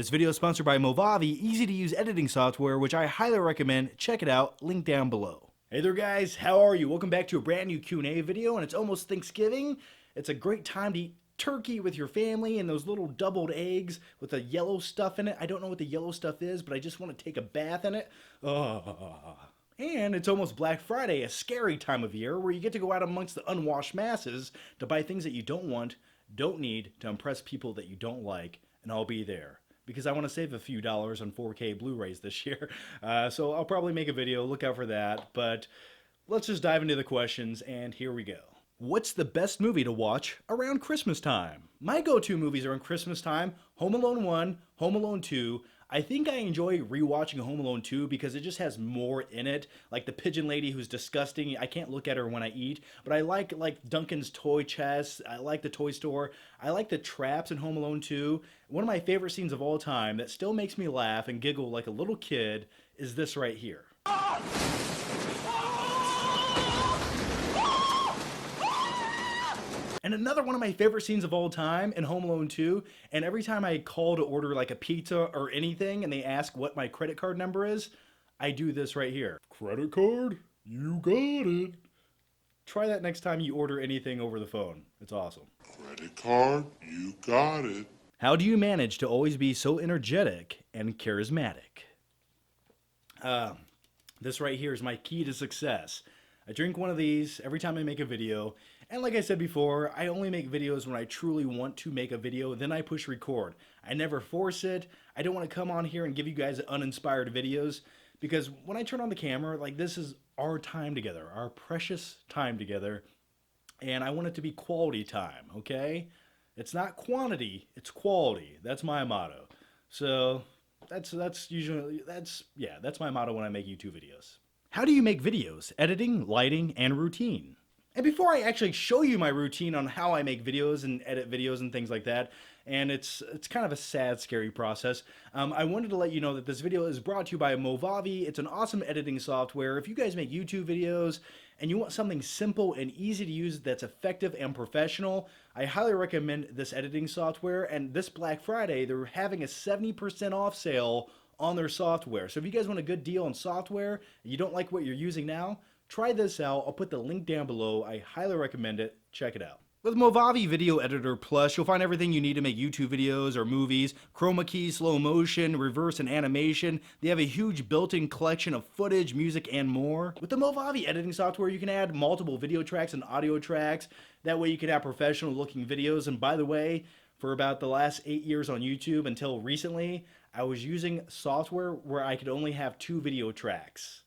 This video is sponsored by Movavi, easy to use editing software, which I highly recommend. Check it out, link down below. Hey there guys, how are you? Welcome back to a brand new Q&A video, and it's almost Thanksgiving. It's a great time to eat turkey with your family and those little doubled eggs with the yellow stuff in it. I don't know what the yellow stuff is, but I just want to take a bath in it. And it's almost Black Friday, a scary time of year where you get to go out amongst the unwashed masses to buy things that you don't want, don't need, to impress people that you don't like, and I'll be there. Because I want to save a few dollars on 4K Blu-rays this year. So I'll probably make a video, look out for that. But let's just dive into the questions, and here we go. What's the best movie to watch around Christmas time? My go-to movies around Christmas time: Home Alone 1, Home Alone 2. I think I enjoy rewatching Home Alone 2 because it just has more in it. Like the pigeon lady who's disgusting. I can't look at her when I eat. But I like Duncan's toy chest. I like the toy store. I like the traps in Home Alone 2. One of my favorite scenes of all time that still makes me laugh and giggle like a little kid is this right here. And another one of my favorite scenes of all time in Home Alone 2, and every time I call to order like a pizza or anything and they ask what my credit card number is, I do this right here. Credit card? You got it. Try that next time you order anything over the phone. It's awesome. Credit card? You got it. How do you manage to always be so energetic and charismatic? This right here is my key to success. I drink one of these every time I make a video. And like I said before, I only make videos when I truly want to make a video, then I push record. I never force it. I don't want to come on here and give you guys uninspired videos, because when I turn on the camera, like, this is our time together, our precious time together, and I want it to be quality time, okay? It's not quantity, it's quality. That's my motto. So that's my motto when I make YouTube videos. How do you make videos? Editing, lighting, and routine. And before I actually show you my routine on how I make videos and edit videos and things like that, and it's kind of a sad, scary process, I wanted to let you know that this video is brought to you by Movavi. It's an awesome editing software. If you guys make YouTube videos and you want something simple and easy to use that's effective and professional, I highly recommend this editing software. And this Black Friday, they're having a 70% off sale on their software. So if you guys want a good deal on software and you don't like what you're using now, try this out. I'll put the link down below. I highly recommend it. Check it out. With Movavi Video Editor Plus, you'll find everything you need to make YouTube videos or movies: chroma key, slow motion, reverse, and animation. They have a huge built-in collection of footage, music, and more. With the Movavi editing software, you can add multiple video tracks and audio tracks. That way you can have professional-looking videos. And by the way, for about the last 8 years on YouTube until recently, I was using software where I could only have 2 video tracks.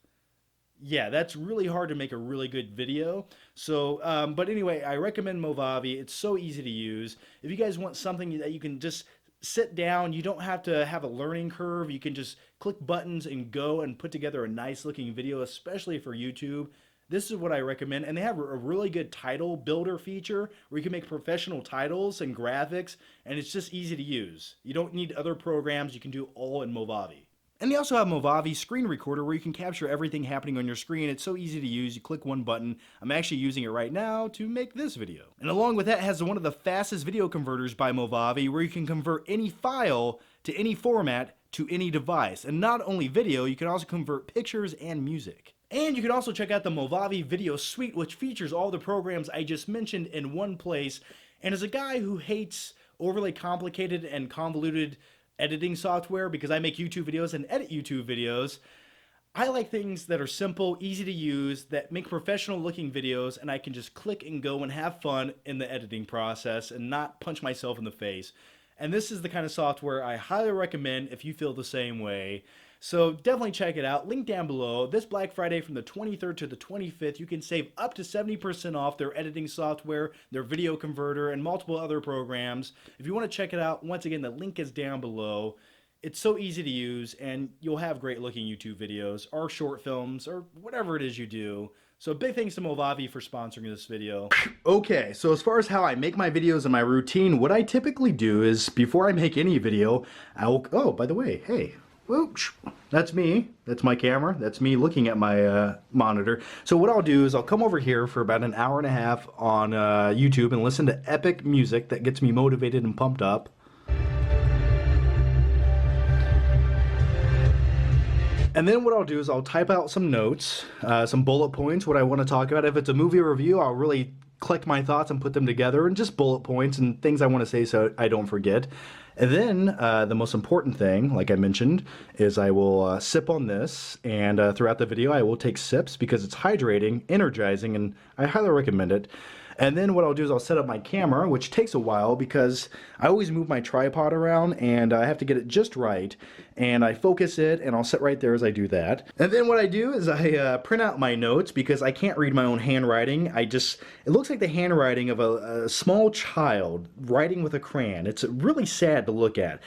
Yeah, that's really hard to make a really good video. So, but anyway, I recommend Movavi. It's so easy to use. If you guys want something that you can just sit down, you don't have to have a learning curve. You can just click buttons and go and put together a nice looking video, especially for YouTube. This is what I recommend. And they have a really good title builder feature where you can make professional titles and graphics, and it's just easy to use. You don't need other programs. You can do all in Movavi. And they also have Movavi Screen Recorder where you can capture everything happening on your screen. It's so easy to use. You click one button. I'm actually using it right now to make this video. And along with that, it has one of the fastest video converters by Movavi, where you can convert any file to any format to any device. And not only video, you can also convert pictures and music. And you can also check out the Movavi Video Suite, which features all the programs I just mentioned in one place. And as a guy who hates overly complicated and convoluted editing software, because I make YouTube videos and edit YouTube videos, I like things that are simple, easy to use, that make professional looking videos, and I can just click and go and have fun in the editing process and not punch myself in the face. And this is the kind of software I highly recommend if you feel the same way. So definitely check it out. Link down below. This Black Friday from the 23rd to the 25th, you can save up to 70% off their editing software, their video converter, and multiple other programs. If you want to check it out, once again, the link is down below. It's so easy to use, and you'll have great looking YouTube videos or short films or whatever it is you do. So big thanks to Movavi for sponsoring this video. Okay, so as far as how I make my videos and my routine, what I typically do is before I make any video, oh, by the way, hey, whoosh, that's me. That's my camera. That's me looking at my monitor. So what I'll do is I'll come over here for about an hour and a half on YouTube and listen to epic music that gets me motivated and pumped up. And then what I'll do is I'll type out some notes, some bullet points, what I want to talk about. If it's a movie review, I'll really collect my thoughts and put them together, and just bullet points and things I want to say so I don't forget. And then the most important thing, like I mentioned, is I will sip on this, and throughout the video I will take sips because it's hydrating, energizing, and I highly recommend it. And then what I'll do is I'll set up my camera, which takes a while because I always move my tripod around and I have to get it just right. And I focus it and I'll sit right there as I do that. And then what I do is I print out my notes because I can't read my own handwriting. It looks like the handwriting of a small child writing with a crayon. It's really sad to look at.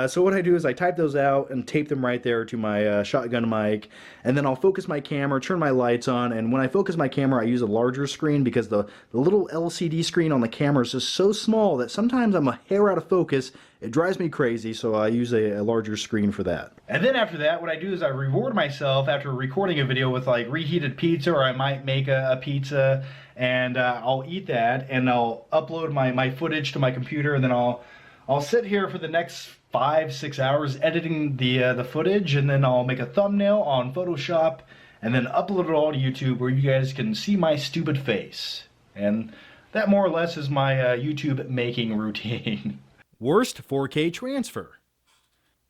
So what I do is I type those out and tape them right there to my shotgun mic. And then I'll focus my camera, turn my lights on. And when I focus my camera, I use a larger screen because the little LCD screen on the camera is just so small that sometimes I'm a hair out of focus. It drives me crazy, so I use a larger screen for that. And then after that, what I do is I reward myself after recording a video with like reheated pizza, or I might make a pizza, and I'll eat that, and I'll upload my footage to my computer, and then I'll sit here for the next 5-6 hours editing the footage, and then I'll make a thumbnail on Photoshop, and then upload it all to YouTube where you guys can see my stupid face. And that more or less is my YouTube making routine. Worst 4K transfer.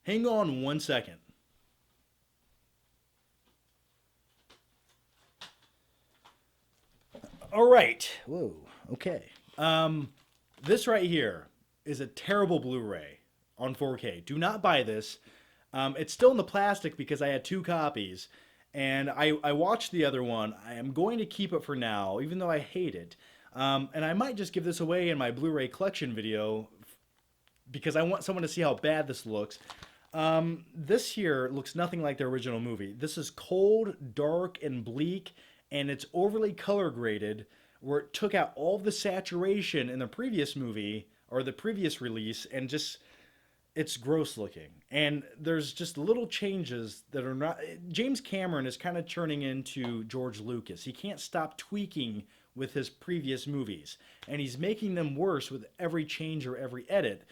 Hang on 1 second. All right. Whoa. Okay. This right here is a terrible Blu-ray on 4K. Do not buy this. It's still in the plastic because I had 2 copies. And I watched the other one. I am going to keep it for now, even though I hate it. And I might just give this away in my Blu-ray collection video because I want someone to see how bad this looks. This here looks nothing like the original movie. This is cold, dark, and bleak, and it's overly color graded, where it took out all the saturation in the previous movie, or the previous release, and just, it's gross looking. And there's just little changes that are not... James Cameron is kind of turning into George Lucas. He can't stop tweaking with his previous movies, and he's making them worse with every change or every edit.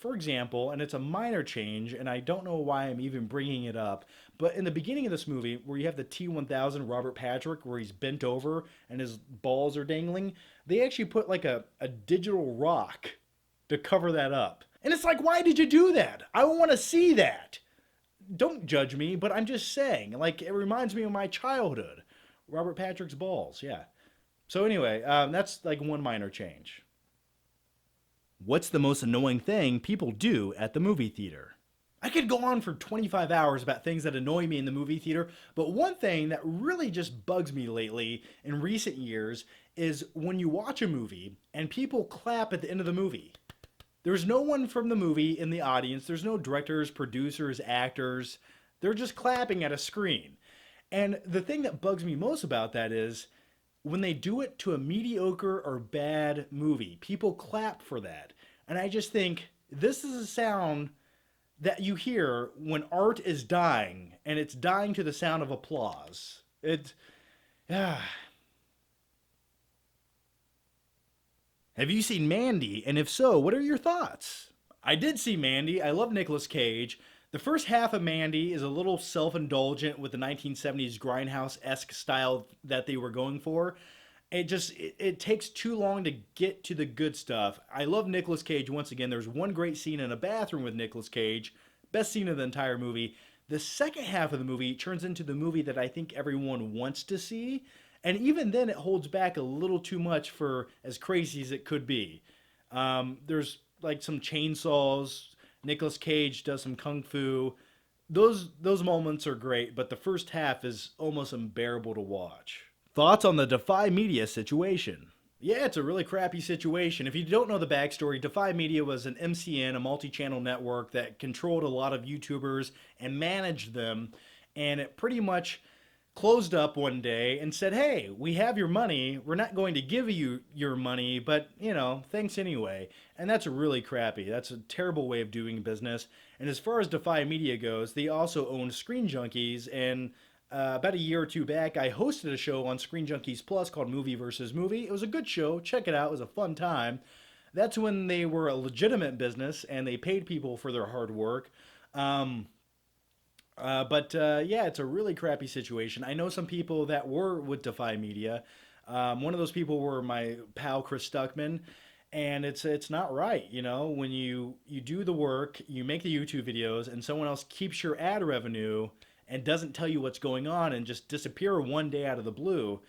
For example, and it's a minor change, and I don't know why I'm even bringing it up, but in the beginning of this movie, where you have the T-1000 Robert Patrick, where he's bent over and his balls are dangling, they actually put like a digital rock to cover that up. And it's like, why did you do that? I want to see that. Don't judge me, but I'm just saying, like, it reminds me of my childhood. Robert Patrick's balls, yeah. So anyway, that's like one minor change. What's the most annoying thing people do at the movie theater? I could go on for 25 hours about things that annoy me in the movie theater, but one thing that really just bugs me lately in recent years is when you watch a movie and people clap at the end of the movie. There's no one from the movie in the audience. There's no directors, producers, actors. They're just clapping at a screen. And the thing that bugs me most about that is when they do it to a mediocre or bad movie, people clap for that. And I just think this is a sound that you hear when art is dying, and it's dying to the sound of applause. Have you seen Mandy? And if so, what are your thoughts? I did see Mandy. I love Nicolas Cage. The first half of Mandy is a little self-indulgent with the 1970s grindhouse-esque style that they were going for. It takes too long to get to the good stuff. I love Nicolas Cage once again. There's one great scene in a bathroom with Nicolas Cage. Best scene of the entire movie. The second half of the movie turns into the movie that I think everyone wants to see. And even then it holds back a little too much for as crazy as it could be. There's like some chainsaws. Nicolas Cage does some kung fu. Those moments are great, but the first half is almost unbearable to watch. Thoughts on the Defy Media situation? Yeah, it's a really crappy situation. If you don't know the backstory, Defy Media was an MCN, a multi-channel network that controlled a lot of YouTubers and managed them, and it pretty much closed up one day and said, hey, we have your money. We're not going to give you your money, but, thanks anyway. And that's really crappy. That's a terrible way of doing business. And as far as Defy Media goes, they also own Screen Junkies, and about a year or two back, I hosted a show on Screen Junkies Plus called Movie versus Movie. It was a good show. Check it out. It was a fun time. That's when they were a legitimate business and they paid people for their hard work. But yeah, it's a really crappy situation. I know some people that were with Defy Media. One of those people were my pal Chris Stuckman, and it's not right. You know, when you do the work, you make the YouTube videos, and someone else keeps your ad revenue and doesn't tell you what's going on and just disappear one day out of the blue.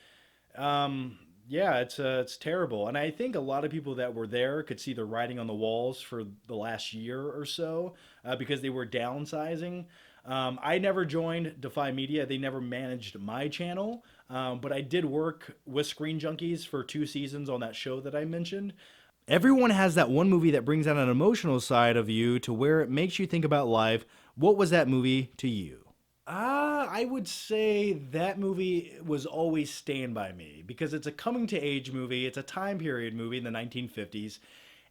Yeah, it's terrible, and I think a lot of people that were there could see the writing on the walls for the last year or so because they were downsizing. I never joined Defy Media; they never managed my channel, but I did work with Screen Junkies for 2 seasons on that show that I mentioned. Everyone has that one movie that brings out an emotional side of you to where it makes you think about life. What was that movie to you? I would say that movie was always Stand By Me because it's a coming to age movie. It's a time period movie in the 1950s.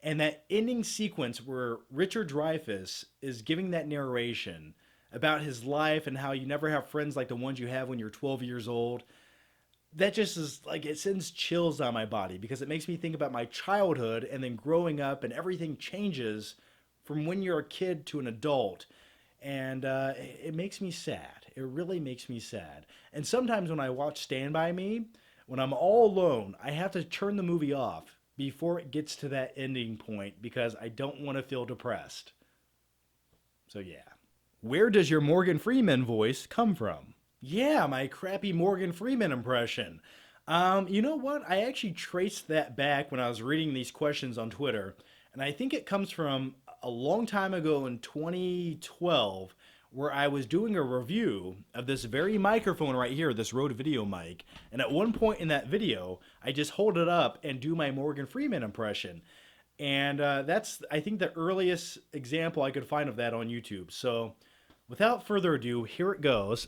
And that ending sequence where Richard Dreyfuss is giving that narration about his life and how you never have friends like the ones you have when you're 12 years old, that just is like, it sends chills down my body because it makes me think about my childhood and then growing up and everything changes from when you're a kid to an adult, and it makes me sad. It really makes me sad. And sometimes when I watch Stand By Me, when I'm all alone, I have to turn the movie off before it gets to that ending point because I don't want to feel depressed. So yeah. Where does your Morgan Freeman voice come from? Yeah, my crappy Morgan Freeman impression. You know what? I actually traced that back when I was reading these questions on Twitter, and I think it comes from a long time ago in 2012 where I was doing a review of this very microphone right here, this Rode video mic. And at one point in that video, I just hold it up and do my Morgan Freeman impression. And that's, I think, the earliest example I could find of that on YouTube. So without further ado, here it goes.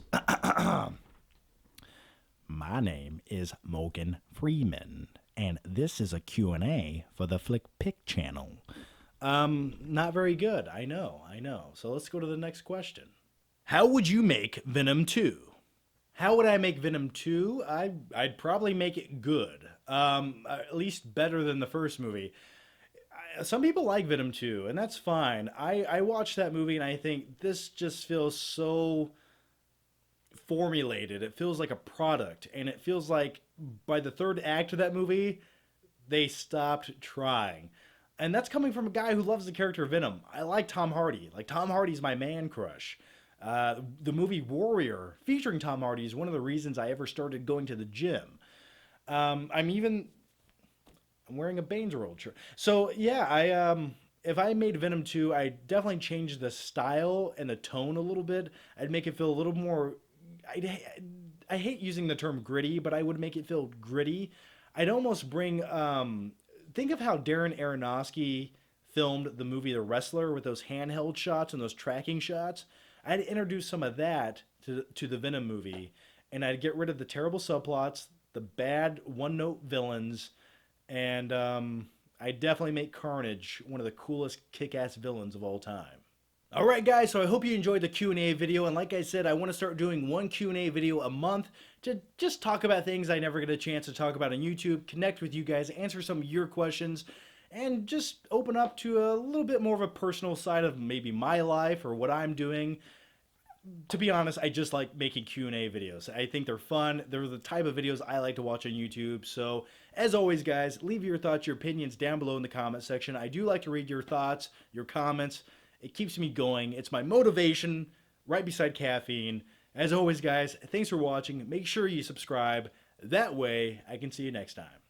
My name is Morgan Freeman, and this is a Q&A for the Flick Pick channel. Not very good. I know. So let's go to the next question. How would you make Venom 2? How would I make Venom 2? I'd probably make it good. At least better than the first movie. Some people like Venom 2, and that's fine. I watched that movie and I think this just feels so formulated. It feels like a product, and it feels like by the third act of that movie, they stopped trying. And that's coming from a guy who loves the character of Venom. I like Tom Hardy. Like, Tom Hardy's my man crush. The movie Warrior, featuring Tom Hardy, is one of the reasons I ever started going to the gym. I'm wearing a Baines World shirt. So, yeah, if I made Venom 2, I'd definitely change the style and the tone a little bit. I'd make it feel a little more... I hate using the term gritty, but I would make it feel gritty. I'd almost bring... think of how Darren Aronofsky filmed the movie The Wrestler with those handheld shots and those tracking shots. I'd introduce some of that to the Venom movie, and I'd get rid of the terrible subplots, the bad one-note villains, and I'd definitely make Carnage one of the coolest kick-ass villains of all time. Alright guys, so I hope you enjoyed the Q&A video, and like I said, I want to start doing one Q&A video a month to just talk about things I never get a chance to talk about on YouTube, connect with you guys, answer some of your questions, and just open up to a little bit more of a personal side of maybe my life or what I'm doing. To be honest, I just like making Q&A videos. I think they're fun. They're the type of videos I like to watch on YouTube. So, as always, guys, leave your thoughts, your opinions down below in the comment section. I do like to read your thoughts, your comments. It keeps me going. It's my motivation right beside caffeine. As always, guys, thanks for watching. Make sure you subscribe. That way, I can see you next time.